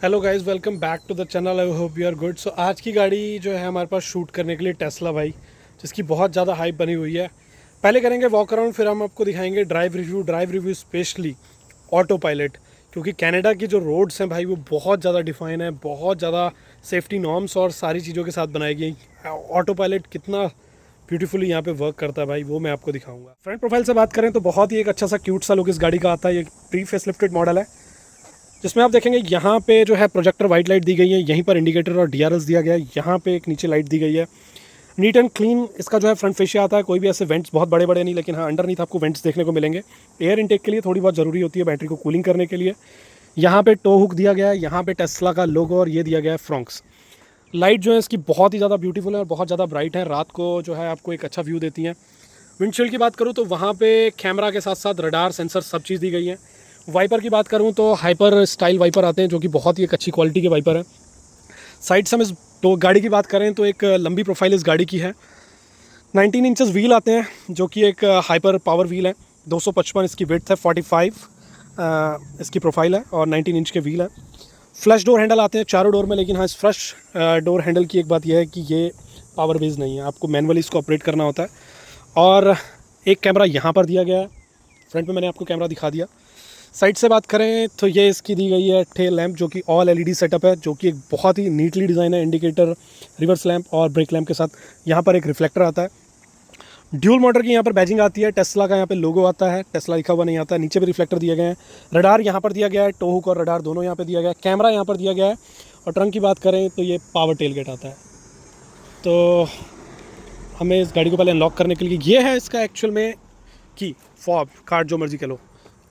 Hello guys, welcome back to the channel. I hope you are good. So आज की गाड़ी जो है हमारे पास शूट करने के लिए टेस्ला भाई, जिसकी बहुत ज़्यादा हाइप बनी हुई है। पहले करेंगे वॉक अराउंड, फिर हम आपको दिखाएंगे drive review specially auto pilot, क्योंकि कनाडा की जो रोड्स हैं भाई वो बहुत ज़्यादा डिफाइन है, बहुत ज़्यादा सेफ्टी नॉर्म्स और सारी चीज़ों के साथ बनाई गई। ऑटो पायलट कितना ब्यूटीफुली यहाँ पे वर्क करता है भाई, वो मैं आपको दिखाऊंगा। फ्रंट प्रोफाइल से बात करें तो बहुत ही एक अच्छा सा क्यूट सा लुक इस गाड़ी का आता है। ये प्री फेसलिफ्टेड मॉडल है, जिसमें आप देखेंगे यहाँ पे जो है प्रोजेक्टर वाइट लाइट दी गई है, यहीं पर इंडिकेटर और डीआरएस दिया गया है, यहाँ पे एक नीचे लाइट दी गई है। नीट एंड क्लीन इसका जो है फ्रंट फेशिया आता है, कोई भी ऐसे वेंट्स बहुत बड़े बड़े नहीं, लेकिन हाँ अंडरनीथ आपको वेंट्स देखने को मिलेंगे। एयर इनटेक के लिए थोड़ी बहुत ज़रूरी होती है, बैटरी को कूलिंग करने के लिए। यहाँ पे टो हुक दिया गया है, यहाँ पे टेस्ला का लोगो और ये दिया गया है फ्रॉन्क्स। लाइट जो है इसकी बहुत ही ज़्यादा ब्यूटीफुल है और बहुत ज़्यादा ब्राइट है, रात को जो है आपको एक अच्छा व्यू देती हैं। विंडशील्ड की बात करूँ तो वहाँ पे कैमरा के साथ साथ रडार सेंसर सब चीज़ दी गई है। वाइपर की बात करूँ तो हाइपर स्टाइल वाइपर आते हैं, जो कि बहुत ही एक अच्छी क्वालिटी के वाइपर है। साइड से हम इस तो गाड़ी की बात करें तो एक लंबी प्रोफाइल इस गाड़ी की है। 19 इंचेस व्हील आते हैं, जो कि एक हाइपर पावर व्हील है। 255 इसकी विड्थ है, 45 इसकी प्रोफाइल है और 19 इंच के व्हील है। फ्लश डोर हैंडल आते हैं चारों डोर में, लेकिन हाँ इस फ्लश डोर हैंडल की एक बात यह है कि ये पावर बेस्ड नहीं है, आपको मैनुअली इसको ऑपरेट करना होता है। और एक कैमरा यहाँ पर दिया गया है, फ्रंट में मैंने आपको कैमरा दिखा दिया। साइड से बात करें तो ये इसकी दी गई है टेल लैंप, जो कि ऑल एलईडी सेटअप है, जो कि एक बहुत ही नीटली डिज़ाइन है। इंडिकेटर, रिवर्स लैंप और ब्रेक लैंप के साथ यहाँ पर एक रिफ्लेक्टर आता है। ड्यूल मोटर की यहाँ पर बैजिंग आती है, टेस्ला का यहाँ पे लोगो आता है, टेस्ला लिखा हुआ नहीं आता है। नीचे भी रिफ्लेक्टर दिए गए हैं, रडार यहाँ पर दिया गया है, टो हुक और रडार दोनों यहाँ पे दिया गया है, कैमरा यहाँ पर दिया गया है। और ट्रंक की बात करें तो ये पावर टेल गेट आता है। तो हमें इस गाड़ी को पहले अनलॉक करने के लिए ये है इसका एक्चुअल में की फॉब कार्ड, जो मर्जी कह लो।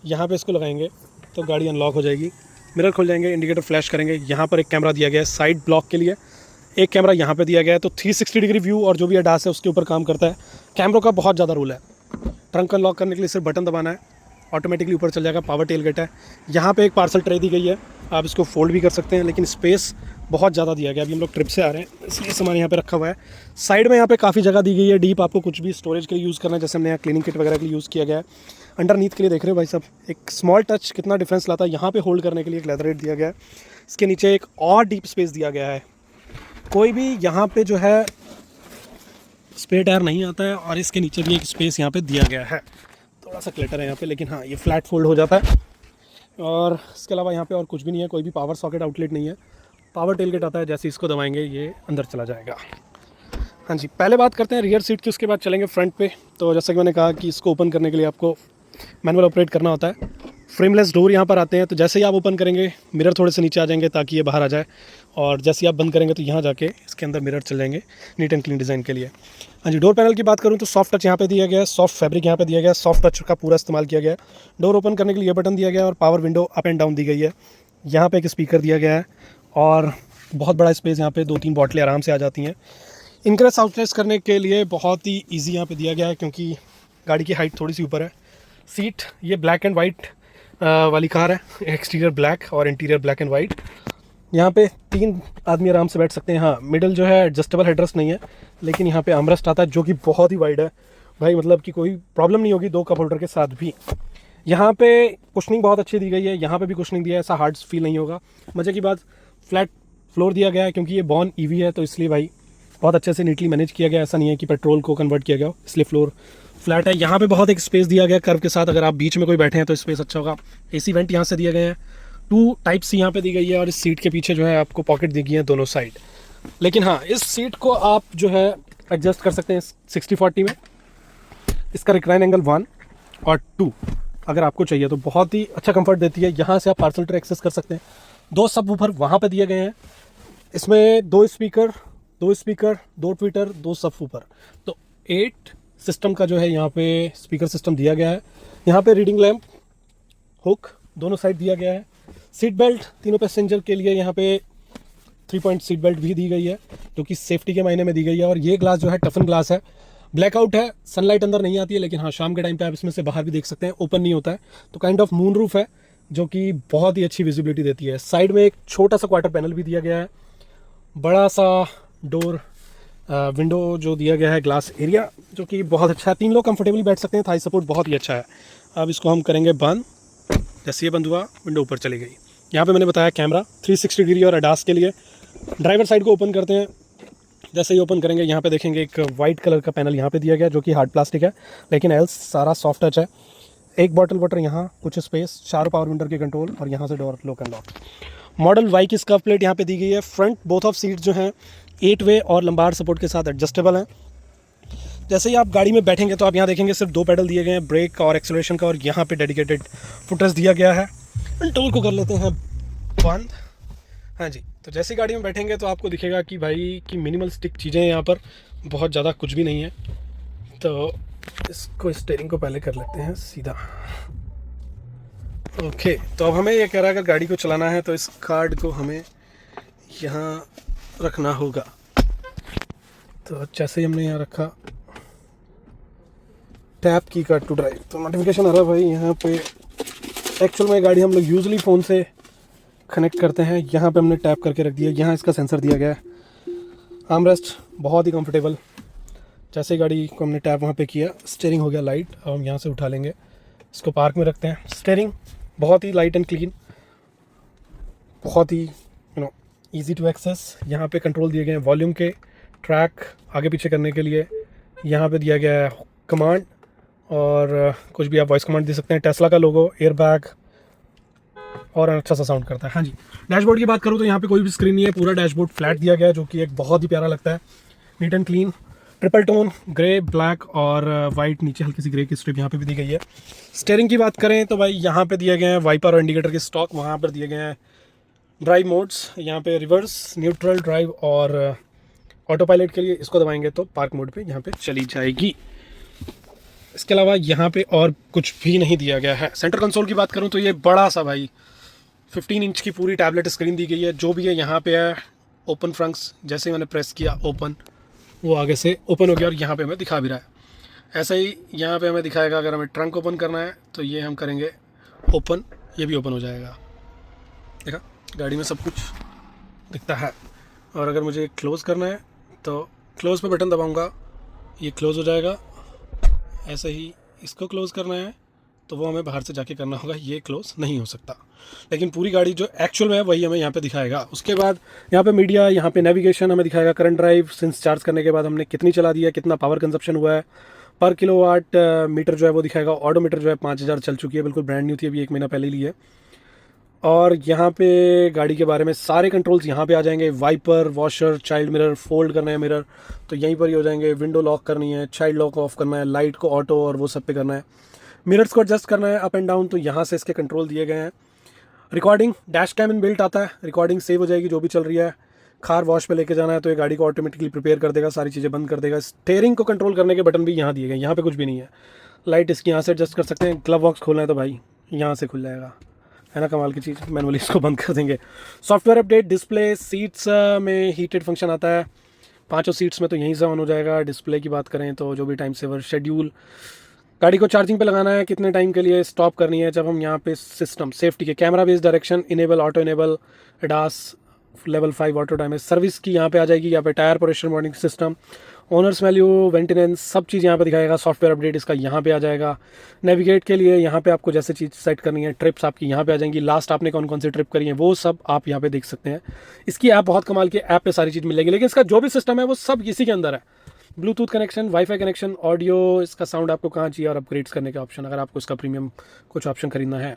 यहाँ पे इसको लगाएंगे तो गाड़ी अनलॉक हो जाएगी, मिरर खुल जाएंगे, इंडिकेटर फ्लैश करेंगे। यहाँ पर एक कैमरा दिया गया है साइड ब्लॉक के लिए, एक कैमरा यहाँ पे दिया गया है। तो 360 डिग्री व्यू और जो भी अडास है उसके ऊपर काम करता है। कैमरों का बहुत ज़्यादा रोल है। ट्रंक अनलॉक करने के लिए सिर्फ बटन दबाना है, ऑटोमेटिकली ऊपर चल जाएगा। पावर टेल गेट है, यहाँ पे एक पार्सल ट्रे दी गई है, आप इसको फोल्ड भी कर सकते हैं, लेकिन स्पेस बहुत ज़्यादा दिया गया। अभी हम लोग ट्रिप से आ रहे हैं इसलिए सामान यहाँ पे रखा हुआ है। साइड में यहाँ पे काफ़ी जगह दी गई है डीप, आपको कुछ भी स्टोरेज के लिए यूज़ करना है, जैसे हमने यहाँ क्लीनिंग किट वगैरह के लिए यूज़ किया गया है। अंडरनीथ के लिए देख रहे हो भाई साहब, एक स्मॉल टच कितना डिफरेंस लाता है। यहाँ पे होल्ड करने के लिए एक लेदर रेट दिया गया है, इसके नीचे एक और डीप स्पेस दिया गया है। कोई भी यहाँ पे जो है स्पेयर टायर नहीं आता है, और इसके नीचे भी एक स्पेस यहाँ पे दिया गया है। थोड़ा सा क्लटर है यहाँ पे, लेकिन हाँ ये फ्लैट फोल्ड हो जाता है। और इसके अलावा यहाँ पे और कुछ भी नहीं है, कोई भी पावर सॉकेट आउटलेट नहीं है। पावर टेलगेट आता है, जैसे इसको दबाएंगे ये अंदर चला जाएगा। हाँ जी, पहले बात करते हैं रियर सीट की, उसके बाद चलेंगे फ्रंट पे। तो जैसा कि मैंने कहा कि इसको ओपन करने के लिए आपको मैनुअल ऑपरेट करना होता है। फ्रेमलेस डोर यहाँ पर आते हैं, तो जैसे ही आप ओपन करेंगे मिरर थोड़े से नीचे आ जाएंगे ताकि ये बाहर आ जाए, और जैसे ही आप बंद करेंगे तो यहाँ जाके इसके अंदर मिरर चल जाएंगे नीट एंड क्लीन डिज़ाइन के लिए। हाँ जी, डोर पैनल की बात करूँ तो सॉफ्ट टच यहाँ पे दिया गया है, सॉफ्ट फैब्रिक यहाँ पे दिया गया है, सॉफ्ट टच का पूरा इस्तेमाल किया गया है। डोर ओपन करने के लिए बटन दिया गया है और power window up and down the गई है। यहाँ पे एक स्पीकर दिया गया है और बहुत बड़ा स्पेस, यहाँ पे 2-3 बॉटलें आराम से आ जाती हैं। इनक्रेस आउटरेस करने के लिए बहुत ही ईजी यहाँ पे दिया गया है, क्योंकि गाड़ी की हाइट थोड़ी सी ऊपर है। सीट ये ब्लैक एंड वाइट वाली कार है, एक्सटीरियर ब्लैक और इंटीरियर ब्लैक एंड वाइट। यहाँ पे 3 आदमी आराम से बैठ सकते हैं। हाँ, मिडल जो है एडजस्टेबल हेडरेस्ट नहीं है, लेकिन यहाँ पे आर्मरेस्ट आता है, जो कि बहुत ही वाइड है भाई, मतलब कि कोई प्रॉब्लम नहीं होगी 2 कप होल्डर के साथ भी। यहाँ पे कुशनिंग बहुत अच्छी दी गई है, यहाँ पे भी कुशनिंग दिया है, ऐसा हार्ड फील नहीं होगा। मज़े की बात, फ्लैट फ्लोर दिया गया है, क्योंकि ये बॉर्न ईवी है, तो इसलिए भाई बहुत अच्छे से नीटली मैनेज किया गया। ऐसा नहीं है कि पेट्रोल को कन्वर्ट किया गया हो, इसलिए फ्लोर फ्लैट है। यहाँ पे बहुत एक स्पेस दिया गया कर्व के साथ, अगर आप बीच में कोई बैठे हैं तो स्पेस अच्छा होगा। एसी वेंट यहाँ से दिए गए हैं, 2 टाइप सी यहाँ पे दी गई है, और इस सीट के पीछे जो है आपको पॉकेट दी गई है दोनों साइड। लेकिन हाँ, इस सीट को आप जो है एडजस्ट कर सकते हैं 60-40 में। इसका रिक्लाइन एंगल 1 और 2 अगर आपको चाहिए तो बहुत ही अच्छा कंफर्ट देती है। यहाँ से आप पार्सल ट्रे एक्सेस कर सकते हैं। 2 सबवूफर वहाँ पे दिए गए हैं, इसमें 2 स्पीकर, 2 ट्विटर, 2 सबवूफर, तो 8 सिस्टम का जो है यहाँ पे स्पीकर सिस्टम दिया गया है। यहाँ पे रीडिंग लैंप हुक दोनों साइड दिया गया है। सीट बेल्ट तीनों पैसेंजर के लिए यहाँ पे 3 पॉइंट सीट बेल्ट भी दी गई है, जो कि सेफ्टी के मायने में दी गई है। और ये ग्लास जो है टफन ग्लास है, ब्लैकआउट है, सनलाइट अंदर नहीं आती है, लेकिन हाँ शाम के टाइम पे आप इसमें से बाहर भी देख सकते हैं, ओपन नहीं होता है। तो काइंड ऑफ मून रूफ है, जो कि बहुत ही अच्छी विजिबिलिटी देती है। साइड में एक छोटा सा क्वार्टर पैनल भी दिया गया है, बड़ा सा डोर विंडो जो दिया गया है, ग्लास एरिया जो कि बहुत अच्छा है। 3 लोग कंफर्टेबली बैठ सकते हैं, थाई सपोर्ट बहुत ही अच्छा है। अब इसको हम करेंगे बंद, जैसे ये बंद हुआ विंडो ऊपर चली गई। यहाँ पे मैंने बताया कैमरा 360 डिग्री और ADAS के लिए। ड्राइवर साइड को ओपन करते हैं, जैसे ही ओपन करेंगे यहाँ पे देखेंगे एक वाइट कलर का पैनल यहाँ पे दिया गया जो कि हार्ड प्लास्टिक है, लेकिन एल्स सारा सॉफ्ट टच है। एक बॉटल वाटर यहाँ, कुछ स्पेस, 4 पावर विंडो के कंट्रोल और यहाँ से door lock and lock. Model Y की स्कर्व प्लेट यहाँ पे दी गई है। फ्रंट बोथ ऑफ सीट जो हैं 8 वे और लंबार सपोर्ट के साथ एडजस्टेबल हैं। जैसे ही आप गाड़ी में बैठेंगे तो आप यहाँ देखेंगे सिर्फ 2 पैडल दिए गए हैं, ब्रेक और एक्सेलरेशन का, और यहाँ पे डेडिकेटेड फुटरेस्ट दिया गया है। कंट्रोल को कर लेते हैं बंद। हाँ जी, तो जैसे गाड़ी में बैठेंगे तो आपको दिखेगा कि भाई कि मिनिमलिस्टिक चीज़ें यहाँ पर, बहुत ज़्यादा कुछ भी नहीं है। तो इसको स्टीयरिंग को पहले कर लेते हैं सीधा। ओके, तो अब हमें ये कह रहा है अगर गाड़ी को चलाना है तो इस कार्ड को हमें यहाँ रखना होगा। तो जैसे ही हमने यहाँ रखा, टैप की कार्ड टू ड्राइव, तो नोटिफिकेशन आ रहा है भाई यहाँ पे। एक्चुअल में गाड़ी हम लोग यूजली फ़ोन से कनेक्ट करते हैं। यहाँ पे हमने टैप करके रख दिया, यहाँ इसका सेंसर दिया गया है। आर्मरेस्ट बहुत ही कंफर्टेबल। जैसे गाड़ी को हमने टैप वहाँ पे किया, स्टीयरिंग हो गया लाइट। अब हम यहाँ से उठा लेंगे, इसको पार्क में रखते हैं। स्टीयरिंग बहुत ही लाइट एंड क्लीन, बहुत ही ईजी टू एक्सेस। यहाँ पे कंट्रोल दिए गए हैं वॉल्यूम के, ट्रैक आगे पीछे करने के लिए। यहाँ पे दिया गया है कमांड, और कुछ भी आप वॉइस कमांड दे सकते हैं। टेस्ला का लोगो, एयर बैग, और अच्छा सा साउंड करता है। हाँ जी, डैशबोर्ड की बात करूँ तो यहाँ पे कोई भी स्क्रीन नहीं है, पूरा डैशबोर्ड फ्लैट दिया गया है, जो कि एक बहुत ही प्यारा लगता है। Neat and clean, triple tone grey, black और वाइट, नीचे हल्की सी ग्रे की स्ट्रिप यहाँ पे भी दी गई है। स्टीयरिंग की बात करें तो भाई यहाँ पे दिए गए हैं वाइपर और इंडिकेटर के स्टॉक, वहाँ पर दिए गए हैं ड्राइव मोड्स। यहाँ पे रिवर्स, न्यूट्रल, ड्राइव और ऑटो पायलट के लिए इसको दबाएंगे तो पार्क मोड पे यहाँ पे चली जाएगी। इसके अलावा यहाँ पे और कुछ भी नहीं दिया गया है। सेंटर कंसोल की बात करूँ तो ये बड़ा सा भाई 15 इंच की पूरी टैबलेट स्क्रीन दी गई है। जो भी है यहाँ पे है ओपन फ्रंक्स, जैसे ही मैंने प्रेस किया ओपन, वो आगे से ओपन हो गया और यहाँ पे हमें दिखा भी रहा है। ऐसा ही यहाँ पे हमें दिखाएगा अगर हमें ट्रंक ओपन करना है तो ये हम करेंगे ओपन, ये भी ओपन हो जाएगा। देखा, गाड़ी में सब कुछ दिखता है। और अगर मुझे क्लोज़ करना है तो क्लोज़ पे बटन दबाऊंगा, ये क्लोज़ हो जाएगा। ऐसे ही इसको क्लोज़ करना है तो वो हमें बाहर से जाके करना होगा, ये क्लोज़ नहीं हो सकता। लेकिन पूरी गाड़ी जो एक्चुअल में है वही हमें यहाँ पे दिखाएगा। उसके बाद यहाँ पे मीडिया, यहाँ पे नेविगेशन हमें दिखाएगा। करंट ड्राइव, सिंस चार्ज करने के बाद हमने कितनी चला दिया, कितना पावर कंजप्शन हुआ है, पर किलोवाट मीटर जो है वो दिखाएगा। ऑडोमीटर जो है 5000 चल चुकी है, बिल्कुल ब्रांड न्यू थी, अभी 1 महीना पहले ली है। और यहाँ पे गाड़ी के बारे में सारे कंट्रोल्स यहाँ पे आ जाएंगे। Wiper, washer, child mirror, fold करना है मिरर तो यहीं पर ही हो जाएंगे। विंडो लॉक करनी है, चाइल्ड लॉक ऑफ करना है, लाइट को ऑटो और वो सब पे करना है। मिरर्स को एडजस्ट करना है अप एंड डाउन, तो यहाँ से इसके कंट्रोल दिए गए हैं। Recording, dash cam in built आता है, रिकॉर्डिंग सेव हो जाएगी जो भी चल रही है। कार वॉश पे लेके जाना है तो ये गाड़ी को ऑटोमेटिकली प्रिपेयर कर देगा, सारी चीज़ें बंद कर देगा। स्टीयरिंग को कंट्रोल करने के बटन भी यहाँ दिए गए, यहाँ पे कुछ भी नहीं है। लाइट इसकी यहाँ से एडजस्ट कर सकते हैं। ग्लव बॉक्स खोलना है तो भाई यहाँ से खुल जाएगा, है ना कमाल की चीज़। मैनुअली इसको बंद कर देंगे। सॉफ्टवेयर अपडेट, डिस्प्ले, सीट्स में हीटेड फंक्शन आता है 5 सीट्स में, तो यहीं से ऑन हो जाएगा। डिस्प्ले की बात करें तो जो भी टाइम सेवर, शेड्यूल, गाड़ी को चार्जिंग पे लगाना है, कितने टाइम के लिए स्टॉप करनी है। जब हम यहाँ पे सिस्टम सेफ्टी के, camera based direction, enable, auto enable, ADAS, level 5 auto damage, service की यहाँ पे आ जाएगी। यहाँ पे tyre pressure monitoring system, owners value, maintenance, सब चीज़ यहाँ पे दिखाएगा। सॉफ्टवेयर अपडेट इसका यहाँ पे आ जाएगा। नेविगेट के लिए यहाँ पे आपको जैसे चीज़ सेट करनी है, ट्रिप्स आपकी यहाँ पे आ जाएंगी। लास्ट आपने कौन कौन सी ट्रिप करी है वो सब आप यहाँ पे देख सकते हैं। इसकी ऐप बहुत कमाल की ऐप पे सारी चीज़ मिलेगी, लेकिन इसका जो भी सिस्टम है वो सब इसी के अंदर है। Bluetooth connection, wifi connection, audio, इसका साउंड आपको कहाँ चाहिए और अपग्रेड्स करने का ऑप्शन, अगर आपको इसका प्रीमियम कुछ ऑप्शन खरीदना है।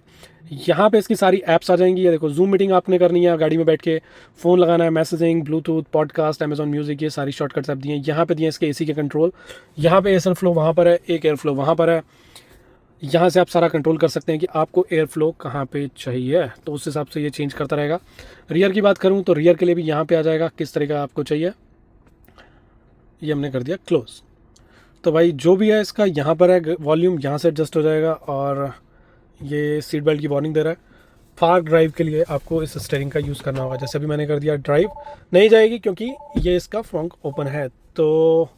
यहाँ पे इसकी सारी ऐप्स आ जाएंगी। ये देखो, जूम मीटिंग आपने करनी है गाड़ी में बैठ के, फ़ोन लगाना है, messaging, Bluetooth, podcast, Amazon music, ये सारी शॉर्टकट्स ऐप दिए हैं। यहाँ पे दिए इसके एसी के कंट्रोल, यहाँ पे एयर फ्लो वहाँ पर है, एक एयर फ्लो वहाँ पर है। यहाँ से आप सारा कंट्रोल कर सकते हैं कि आपको एयर फ्लो कहाँ पे चाहिए, तो उस हिसाब से ये चेंज करता रहेगा। रियर की बात करूँ तो रियर के लिए भी यहाँ पे आ जाएगा किस तरह का आपको चाहिए। ये हमने कर दिया क्लोज। तो भाई जो भी है इसका यहाँ पर है, वॉल्यूम यहाँ से एडजस्ट हो जाएगा। और ये सीट बेल्ट की वार्निंग दे रहा है। फास्ट ड्राइव के लिए आपको इस स्टीयरिंग का यूज़ करना होगा। जैसे अभी मैंने कर दिया ड्राइव, नहीं जाएगी क्योंकि ये इसका फ्रंट ओपन है, तो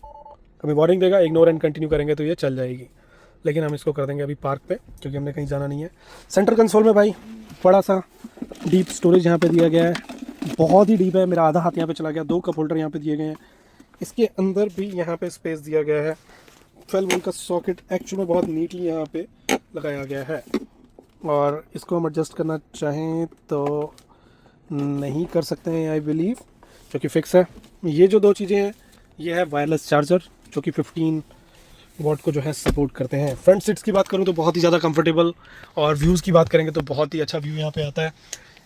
हमें वार्निंग देगा, इग्नोर एंड कंटिन्यू करेंगे तो ये चल जाएगी। लेकिन हम इसको कर देंगे अभी पार्क पे, क्योंकि हमने कहीं जाना नहीं है। सेंटर कंसोल में भाई बड़ा सा डीप स्टोरेज यहाँ पे दिया गया है, बहुत ही डीप है, मेरा आधा हाथ यहाँ पे चला गया। 2 कप होल्डर यहाँ पे दिए गए हैं। इसके अंदर भी यहाँ पे स्पेस दिया गया है। 12 वोल्ट का सॉकेट एक्चुअल में बहुत नीटली यहाँ पे लगाया गया है। और इसको हम एडजस्ट करना चाहें तो नहीं कर सकते हैं आई बिलीव, जो कि फिक्स है। ये जो दो चीज़ें हैं, ये है वायरलेस चार्जर जो कि 15 वॉट को जो है सपोर्ट करते हैं। फ्रंट सीट्स की बात करूँ तो बहुत ही ज़्यादा कंफर्टेबल, और व्यूज़ की बात करेंगे तो बहुत ही अच्छा व्यू यहाँ पे आता है।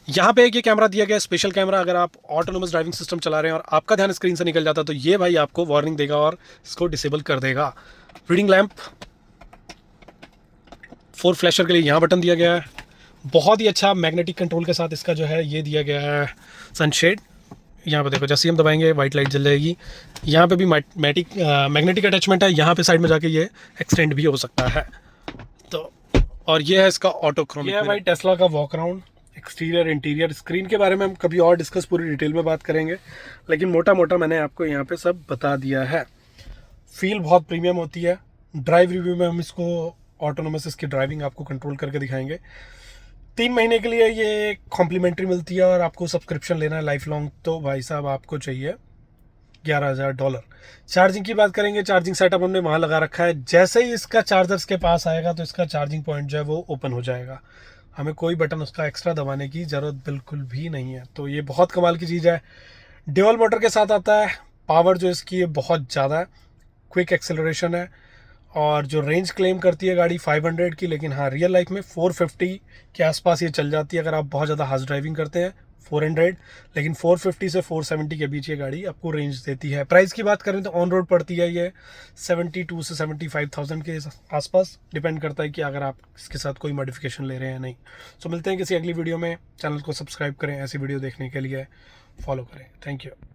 यहाँ पे एक ये कैमरा दिया गया है, स्पेशल कैमरा। अगर आप ऑटोनोमस ड्राइविंग सिस्टम चला रहे हैं और आपका ध्यान स्क्रीन से निकल जाता है तो ये भाई आपको वार्निंग देगा और इसको डिसेबल कर देगा। रीडिंग लैंप, 4 फ्लैशर के लिए यहाँ बटन दिया गया है। बहुत ही अच्छा मैग्नेटिक कंट्रोल के साथ इसका जो है ये दिया गया है सनशेड। यहाँ पे देखो, जैसे ही हम दबाएंगे वाइट लाइट जल जाएगी। यहाँ पे भी मैग्नेटिक अटैचमेंट है, यहाँ पे साइड में जाके ये एक्सटेंड भी हो सकता है। तो और ये है इसका ऑटो क्रोमिक। ये है भाई टेस्ला का walk around, exterior interior. Screen के बारे में हम कभी और डिस्कस पूरी डिटेल में बात करेंगे, लेकिन मोटा मोटा मैंने आपको यहाँ पे सब बता दिया है। फील बहुत प्रीमियम होती है। ड्राइव रिव्यू में हम इसको ऑटोनोमस इसकी ड्राइविंग आपको कंट्रोल करके दिखाएंगे। 3 महीने के लिए ये कॉम्प्लीमेंट्री मिलती है, और आपको सब्सक्रिप्शन लेना है लाइफ लॉन्ग तो भाई साहब आपको चाहिए $11,000। चार्जिंग की बात करेंगे, चार्जिंग सेटअप हमने वहाँ लगा रखा है। जैसे ही इसका चार्जर्स के पास आएगा तो इसका चार्जिंग पॉइंट जो है वो ओपन हो जाएगा। हमें कोई बटन उसका एक्स्ट्रा दबाने की ज़रूरत बिल्कुल भी नहीं है। तो ये बहुत कमाल की चीज़ है। ड्यूअल मोटर के साथ आता है। पावर जो इसकी है बहुत ज़्यादा है, क्विक एक्सेलरेशन है, और जो रेंज क्लेम करती है गाड़ी 500 की, लेकिन हाँ रियल लाइफ में 450 के आसपास ये चल जाती है। अगर आप बहुत ज़्यादा हार्श ड्राइविंग करते हैं 400, लेकिन 450 से 470 के बीच ये गाड़ी आपको रेंज देती है। प्राइस की बात करें तो ऑन रोड पड़ती है ये 72 से 75,000 के आसपास। डिपेंड करता है कि अगर आप इसके साथ कोई मॉडिफिकेशन ले रहे हैं या नहीं। सो मिलते हैं किसी अगली वीडियो में। चैनल को सब्सक्राइब करें, ऐसी वीडियो देखने के लिए फॉलो करें। Thank you.